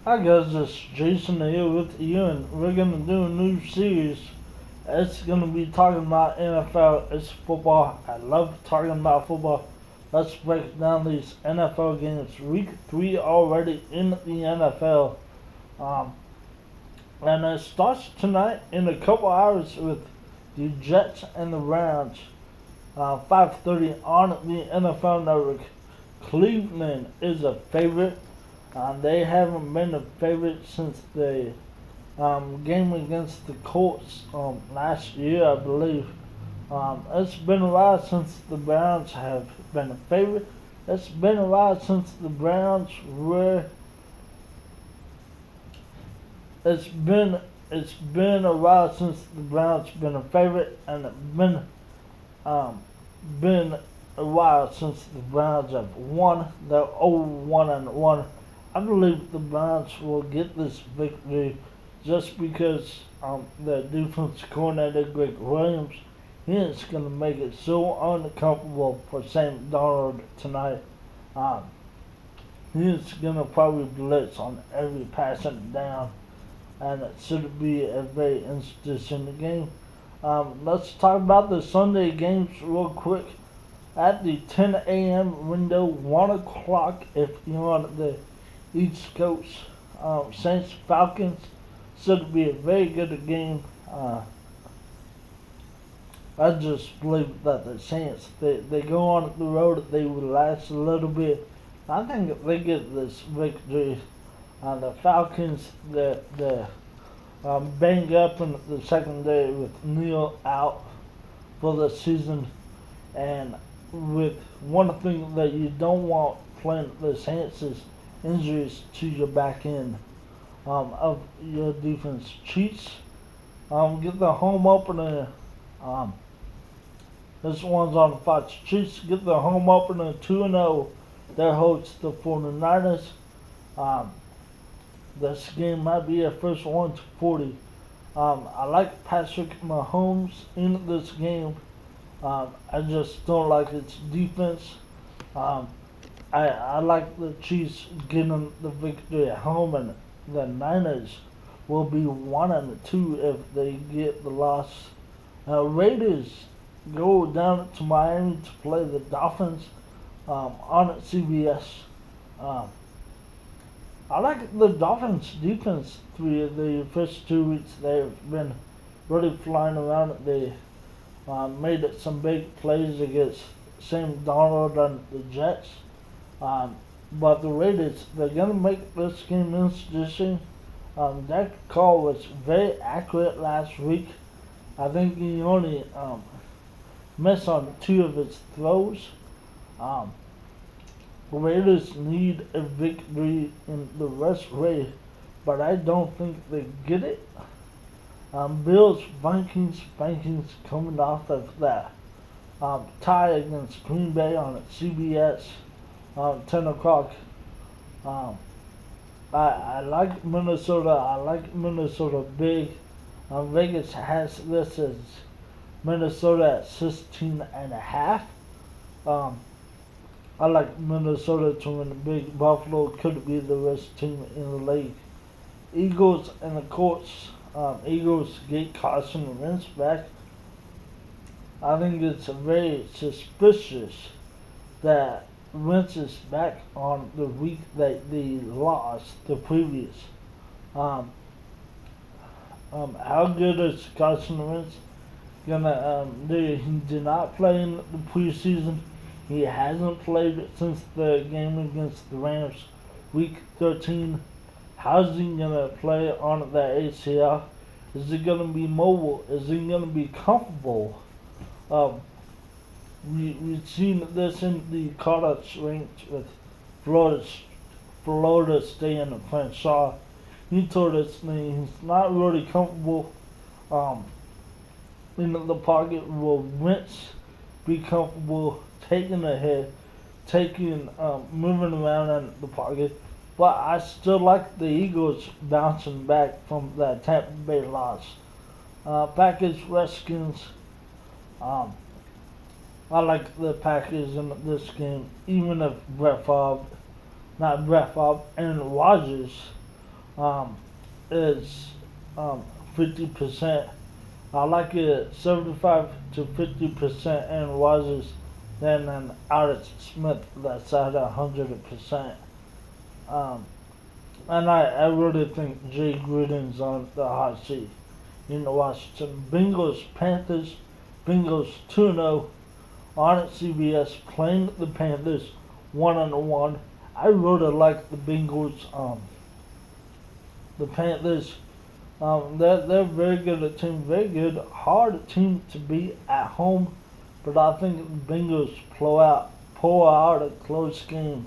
Hi guys, it's Jason here with you, and we're gonna do a new series. It's gonna be talking about NFL. It's football. I love talking about football. Let's break down these NFL games. Week 3 already in the NFL, um, and it starts tonight in a couple hours with the Jets and the Browns. 5:30 on the NFL Network. Cleveland is a favorite. They haven't been a favorite since the game against the Colts last year, I believe. It's been a while since the Browns have been a favorite. It's been a while since the Browns were. It's been a while since the Browns been a favorite, and um, been a while since the Browns have won. They're 0-1-1. I believe the Browns will get this victory just because their defense coordinator, Greg Williams, he is going to make it so uncomfortable for Sam Darnold tonight. Um, he's going to probably blitz on every passing down, and it should be a very interesting game. Let's talk about the Sunday games real quick. At the 10 a.m. window, 1 o'clock if you're on the East Coast, Saints Falcons should be a very good game. I just believe that the Saints, they go on the road, they will last a little bit. I think if they get this victory, the Falcons, they're banged up in the secondary with Neal out for the season, and with one thing that you don't want playing the Saints is injuries to your back end of your defense. Chiefs get the home opener. Um, this one's on Fox. Chiefs get the home opener 2-0. They host the 49ers. Um, this game might be a first 1-40. I like Patrick Mahomes in this game. I just don't like its defense. Um, I like the Chiefs getting the victory at home, and the Niners will be 1-2 if they get the loss. Raiders go down to Miami to play the Dolphins on CBS. Um, I like the Dolphins defense through the first 2 weeks. They've been really flying around. They made some big plays against Sam Darnold and the Jets. But the Raiders, they're going to make this game interesting. That call was very accurate last week. I think he only missed on 2 of his throws. Um, the Raiders need a victory in the rest way, but I don't think they get it. Bills, Vikings coming off of that tie against Green Bay on CBS, 10 o'clock. Um, I like Minnesota. I like Minnesota big. Vegas has this as Minnesota at 16.5. Um, I like Minnesota to win big. Buffalo could be the best team in the league. Eagles and the Colts. Eagles get Carson Wentz back. I think it's very suspicious that Wentz is back on the week that they lost the previous. Um, how good is Carson Wentz gonna do? He did not play in the preseason. He hasn't played since the game against the Rams, week 13. How's he gonna play on the ACL? Is he gonna be mobile? Is he gonna be comfortable? Um, we've seen this in the college ranks with Florida, Florida State and Frank Shaw. He told us that he's not really comfortable in the pocket. Will Wentz be comfortable taking a hit, moving around in the pocket? But I still like the Eagles bouncing back from that Tampa Bay loss. Packers, Redskins. Um, I like the Packers in this game, even if Aaron Rodgers um, is 50%. I like it 75 to 50% Aaron Rodgers than an Alex Smith that's at 100%. Um, and I really think Jay Gruden's on the hot seat in the Washington. Bengals, Panthers, Bengals 2-0 on at CBS playing the Panthers 1-1. I really like the Bengals. The Panthers, they're very good at team, very good, hard team to beat at home. But I think the Bengals pull out a close game.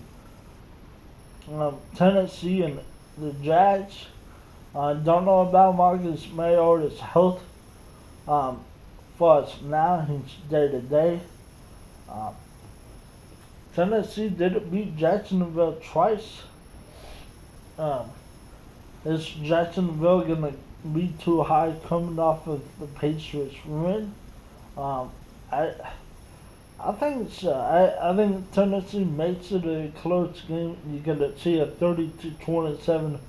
Tennessee and the Jags. I don't know about Marcus Mariotti's health. For us now, he's day to day. Tennessee did beat Jacksonville twice. Is Jacksonville gonna be too high coming off of the Patriots win? I think so. I think Tennessee makes it a close game. You're gonna see a 30-27.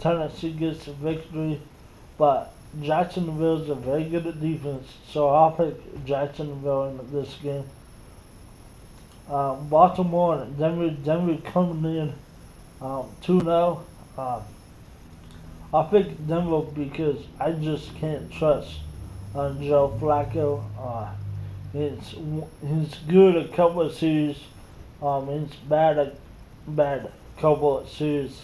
Tennessee gets a victory, but Jacksonville's a very good at defense, so I'll pick Jacksonville in this game. Baltimore and Denver coming in 2-0. I'll pick Denver because I just can't trust Joe Flacco. He's good a couple of series. He's bad a couple of series.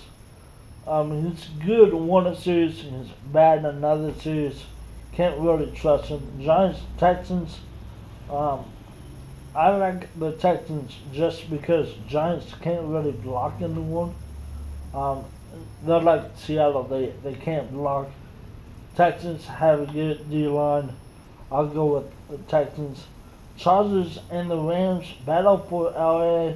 He's good one series. He's bad another series. Can't really trust him. Giants, Texans. I like the Texans just because Giants can't really block anyone. They're like Seattle. They can't block. Texans have a good D line. I'll go with the Texans. Chargers and the Rams battle for LA.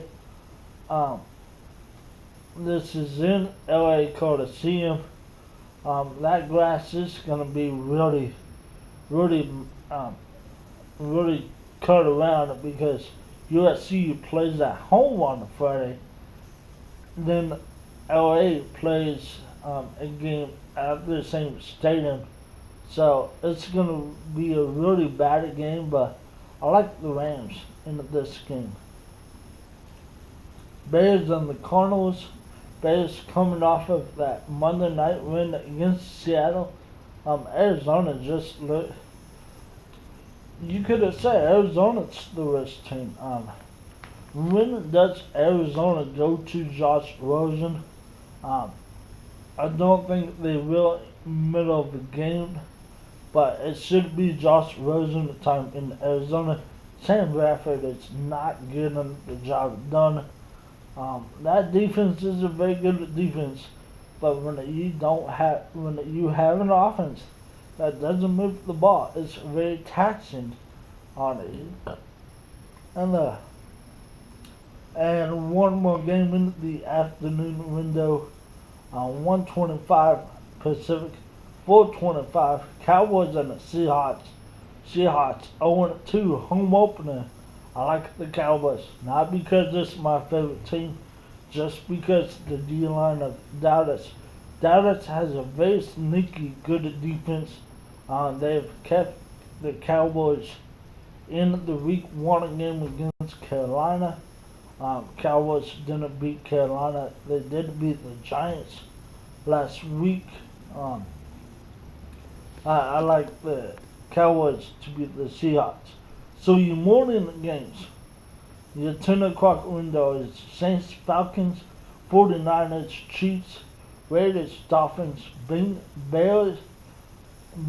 This is in LA Coliseum. That grass is gonna be really cut around because USC plays at home on Friday. Then LA plays a game at the same stadium. So it's going to be a really bad game, but I like the Rams in this game. Bears and the Cardinals. Bears coming off of that Monday night win against Seattle. Arizona just looked. You could have said Arizona's the worst team. When does Arizona go to Josh Rosen? I don't think they will middle of the game, but it should be Josh Rosen time in Arizona. Sam Bradford is not getting the job done. That defense is a very good defense, but when you have an offense that doesn't move the ball, it's very taxing on it. And one more game in the afternoon window, 1:25 Pacific, 4:25 Cowboys and the Seahawks. Seahawks 0-2 home opener. I like the Cowboys, not because it's my favorite team, just because the D-line of Dallas. Dallas has a very sneaky good defense. They've kept the Cowboys in the week 1 game against Carolina. Cowboys didn't beat Carolina. They did beat the Giants last week. I like the Cowboys to beat the Seahawks. So your morning games, your 10 o'clock window is Saints, Falcons, 49ers, Chiefs, Raiders, Dolphins, Bears,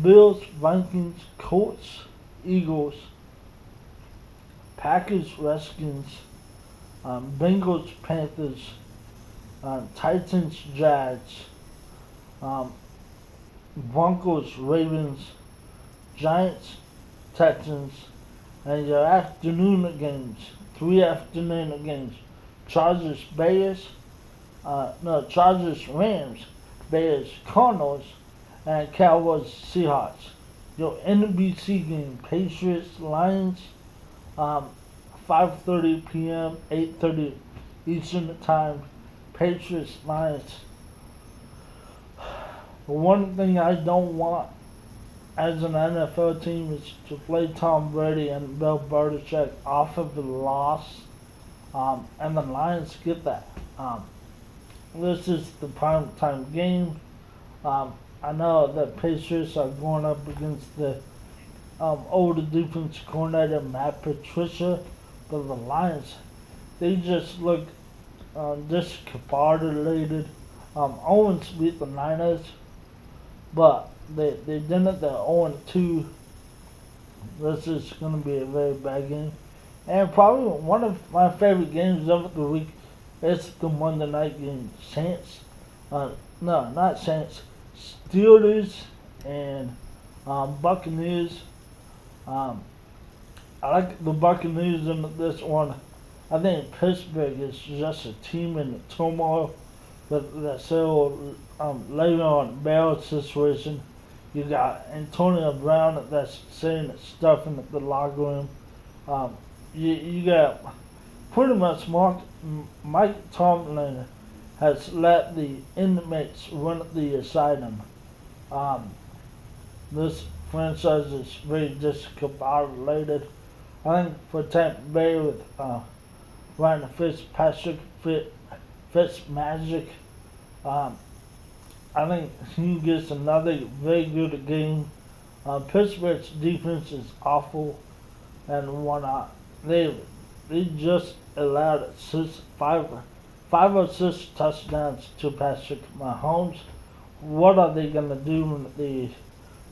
Bills, Vikings, Colts, Eagles, Packers, Redskins, Bengals, Panthers, Titans, Jags, Broncos, Ravens, Giants, Texans, and your afternoon games, 3 afternoon games, Chargers, Bears, Chargers, Rams, Bears, Cardinals, and Cowboys, Seahawks. Your NBC game, Patriots, Lions, 5:30 p.m., 8:30 Eastern Time. Patriots, Lions. The one thing I don't want as an NFL team is to play Tom Brady and Bill Belichick off of the loss, and the Lions get that. This is the prime time game. I know that Patriots are going up against the older defense coordinator Matt Patricia, but the Lions, they just look discombobulated. Owens beat the Niners, but they didn't. They're 0-2. This is going to be a very bad game. And probably one of my favorite games of the week is the Monday night game. Saints, no, not Saints, Steelers and Buccaneers. I like the Buccaneers in this one. I think Pittsburgh is just a team in turmoil with that whole Le'Veon Bell situation. You got Antonio Brown that's saying stuff in the locker room. You got pretty much Mike Tomlin has let the inmates run the asylum. This franchise is very discombobulated. I think for Tampa Bay with Ryan Fitzpatrick, Fitzmagic, I think he gets another very good game. Pittsburgh's defense is awful, and whatnot. They just allowed five or six touchdowns to Patrick Mahomes. What are they gonna do when they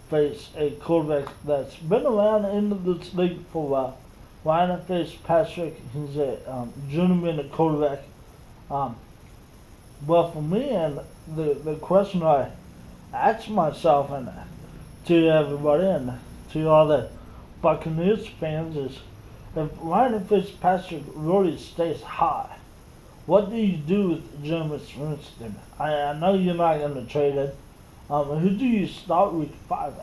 face a quarterback that's been around in this league for a while? Ryan Fitzpatrick, he's a journeyman quarterback. But for me, and the question I ask myself and to everybody and to all the Buccaneers fans is, if Ryan Fitzpatrick really stays hot, what do you do with Jameis Winston? I know you're not going to trade it. Who do you start week 5?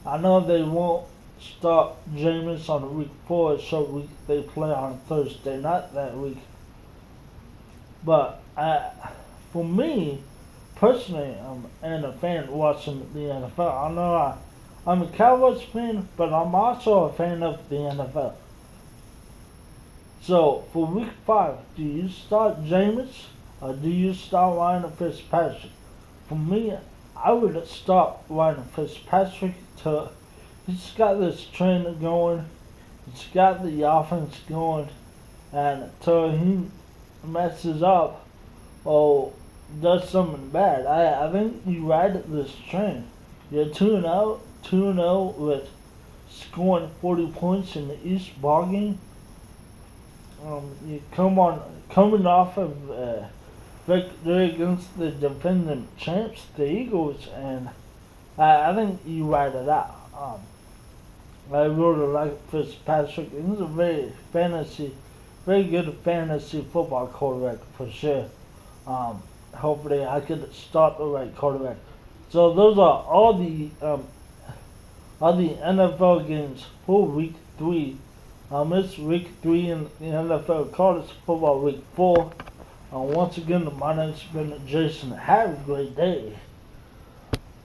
I know they won't start Jameis on week 4. It's short week. They play on Thursday night that week. But for me, personally, and a fan watching the NFL, I know I'm a Cowboys fan, but I'm also a fan of the NFL. So for week 5, do you start Jameis or do you start Ryan Fitzpatrick? For me, I would start Ryan Fitzpatrick. He's got this trend going. He's got the offense going, and until he messes up or does something bad, I think you ride this trend. You're 2-0 with scoring 40 points in the East ball game. You coming off of victory against the defending champs, the Eagles, and I think you ride it out. I really like Fitzpatrick. He's a very good fantasy football quarterback for sure. Hopefully I could start the right quarterback. So those are all the NFL games for week 3. It's week 3 in the NFL college football week 4. Once again, my name's been Jason. Have a great day.